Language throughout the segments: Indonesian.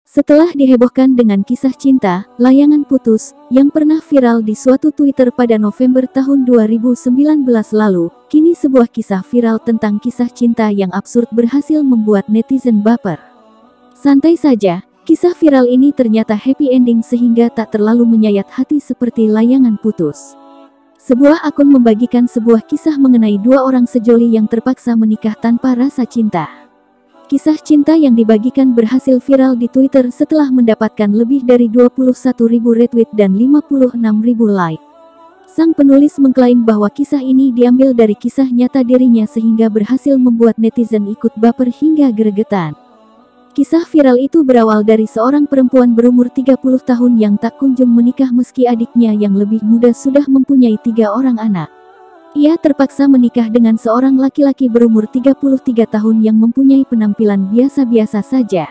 Setelah dihebohkan dengan kisah cinta, layangan putus, yang pernah viral di suatu Twitter pada November tahun 2019 lalu, kini sebuah kisah viral tentang kisah cinta yang absurd berhasil membuat netizen baper. Santai saja, kisah viral ini ternyata happy ending sehingga tak terlalu menyayat hati seperti layangan putus. Sebuah akun membagikan sebuah kisah mengenai dua orang sejoli yang terpaksa menikah tanpa rasa cinta. Kisah cinta yang dibagikan berhasil viral di Twitter setelah mendapatkan lebih dari 21.000 retweet dan 56.000 like. Sang penulis mengklaim bahwa kisah ini diambil dari kisah nyata dirinya sehingga berhasil membuat netizen ikut baper hingga gregetan. Kisah viral itu berawal dari seorang perempuan berumur 30 tahun yang tak kunjung menikah meski adiknya yang lebih muda sudah mempunyai 3 orang anak. Ia terpaksa menikah dengan seorang laki-laki berumur 33 tahun yang mempunyai penampilan biasa-biasa saja.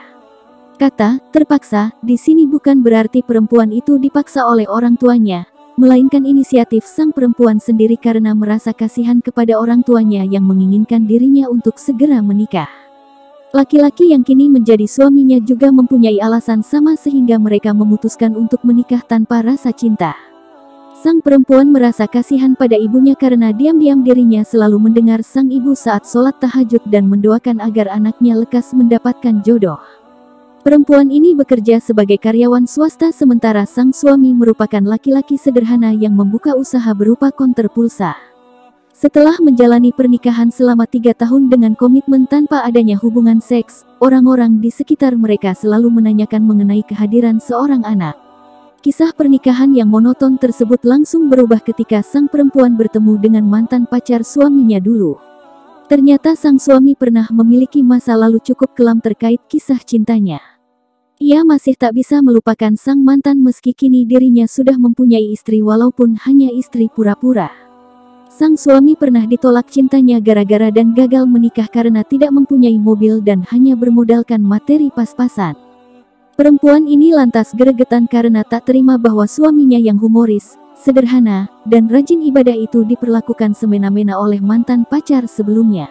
Kata "terpaksa" di sini bukan berarti perempuan itu dipaksa oleh orang tuanya, melainkan inisiatif sang perempuan sendiri karena merasa kasihan kepada orang tuanya yang menginginkan dirinya untuk segera menikah. Laki-laki yang kini menjadi suaminya juga mempunyai alasan sama sehingga mereka memutuskan untuk menikah tanpa rasa cinta. Sang perempuan merasa kasihan pada ibunya karena diam-diam dirinya selalu mendengar sang ibu saat sholat tahajud dan mendoakan agar anaknya lekas mendapatkan jodoh. Perempuan ini bekerja sebagai karyawan swasta sementara sang suami merupakan laki-laki sederhana yang membuka usaha berupa konter pulsa. Setelah menjalani pernikahan selama 3 tahun dengan komitmen tanpa adanya hubungan seks, orang-orang di sekitar mereka selalu menanyakan mengenai kehadiran seorang anak. Kisah pernikahan yang monoton tersebut langsung berubah ketika sang perempuan bertemu dengan mantan pacar suaminya dulu. Ternyata sang suami pernah memiliki masa lalu cukup kelam terkait kisah cintanya. Ia masih tak bisa melupakan sang mantan meski kini dirinya sudah mempunyai istri walaupun hanya istri pura-pura. Sang suami pernah ditolak cintanya gara-gara dan gagal menikah karena tidak mempunyai mobil dan hanya bermodalkan materi pas-pasan. Perempuan ini lantas gregetan karena tak terima bahwa suaminya yang humoris, sederhana, dan rajin ibadah itu diperlakukan semena-mena oleh mantan pacar sebelumnya.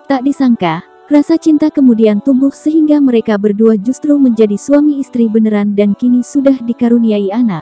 Tak disangka, rasa cinta kemudian tumbuh sehingga mereka berdua justru menjadi suami istri beneran dan kini sudah dikaruniai anak.